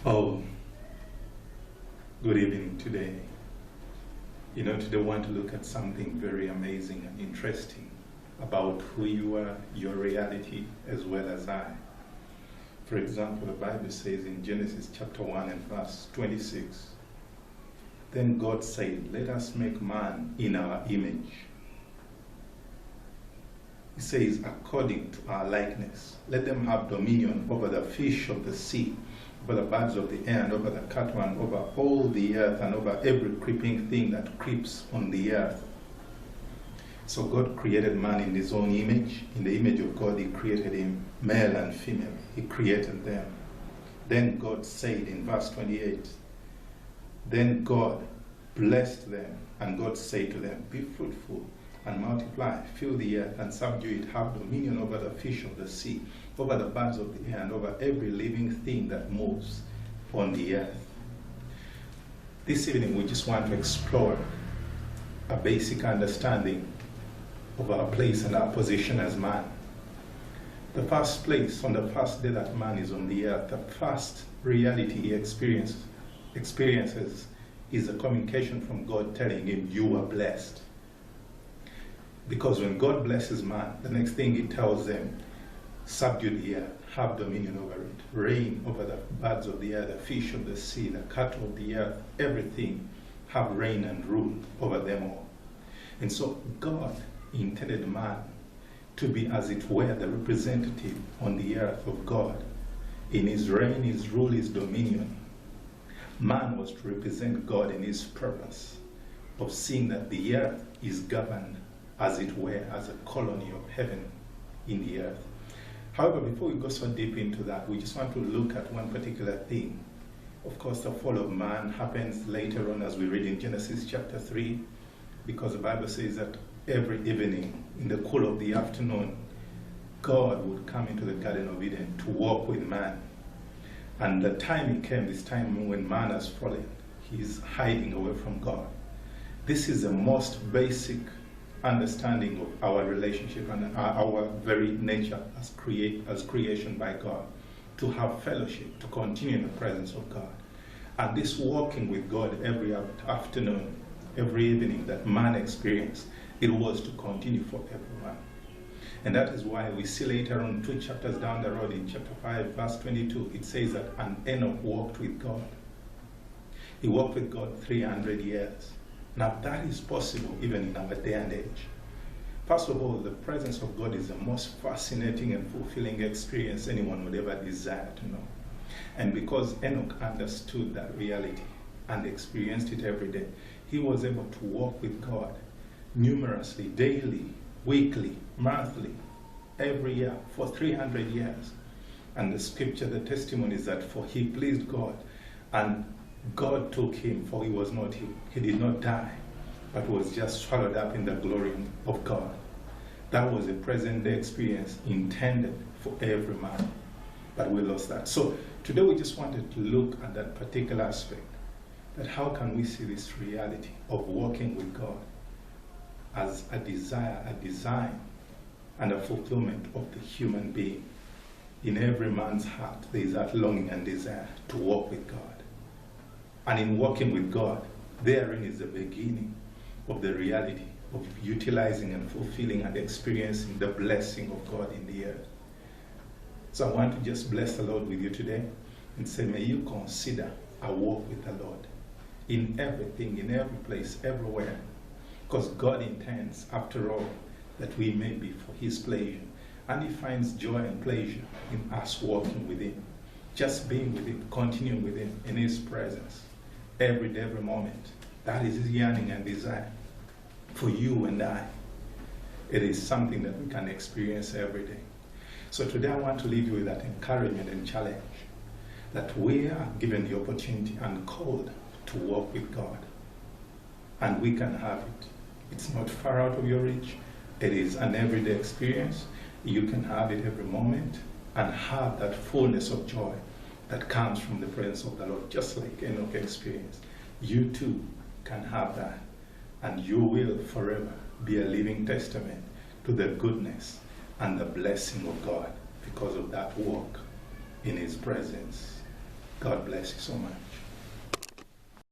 Oh, good evening today. Today I want to look at something very amazing and interesting about who you are, your reality, as well as I. For example, the Bible says in Genesis chapter 1 and verse 26, "Then God said, let us make man in our image." He says, according to our likeness. Let them have dominion over the fish of the sea, over the birds of the air, and over the cattle, and over all the earth, and over every creeping thing that creeps on the earth. So God created man in his own image. In the image of God, he created him, male and female. He created them. Then God said in verse 28, then God blessed them, and God said to them, be fruitful and multiply, fill the earth and subdue it, have dominion over the fish of the sea, over the birds of the air, and over every living thing that moves on the earth. This evening we just want to explore a basic understanding of our place and our position as man. The first place, on the first day that man is on the earth, the first reality he experiences is a communication from God telling him, you are blessed. Because when God blesses man, the next thing he tells them, subdue the earth, have dominion over it, reign over the birds of the air, the fish of the sea, the cattle of the earth, everything, have reign and rule over them all. And so God intended man to be, as it were, the representative on the earth of God. In his reign, his rule, his dominion, man was to represent God in his purpose of seeing that the earth is governed, as it were, as a colony of heaven in the earth. However, before we go so deep into that, we just want to look at one particular thing. Of course, the fall of man happens later on, as we read in Genesis chapter 3, because the Bible says that every evening, in the cool of the afternoon, God would come into the Garden of Eden to walk with man. And the time it came, this time when man has fallen, he's hiding away from God. This is the most basic understanding of our relationship and our very nature as creation by God, to have fellowship, to continue in the presence of God. And this walking with God every afternoon, every evening that man experienced, it was to continue for everyone. And that is why we see later on, 2 chapters down the road, in chapter 5, verse 22, it says that and Enoch walked with God. He walked with God 300 years. Now that is possible even in our day and age. First of all, the presence of God is the most fascinating and fulfilling experience anyone would ever desire to know. And because Enoch understood that reality and experienced it every day, he was able to walk with God numerously, daily, weekly, monthly, every year for 300 years. And the scripture, the testimony is that for he pleased God, and God took him, for he did not die, but was just swallowed up in the glory of God. That was a present day experience intended for every man, but we lost that. So today we just wanted to look at that particular aspect, that how can we see this reality of walking with God as a desire, a design, and a fulfillment of the human being. In every man's heart there is that longing and desire to walk with God. And in walking with God, therein is the beginning of the reality of utilizing and fulfilling and experiencing the blessing of God in the earth. So I want to just bless the Lord with you today and say, may you consider a walk with the Lord in everything, in every place, everywhere. Because God intends, after all, that we may be for his pleasure. And he finds joy and pleasure in us walking with him, just being with him, continuing with him in his presence. Every day, every moment. That is his yearning and desire for you and I. It is something that we can experience every day. So today I want to leave you with that encouragement and challenge that we are given the opportunity and called to walk with God. And we can have it. It's not far out of your reach. It is an everyday experience. You can have it every moment and have that fullness of joy that comes from the presence of the Lord, just like Enoch experienced. You too can have that, and you will forever be a living testament to the goodness and the blessing of God because of that walk in his presence. God God bless you so much.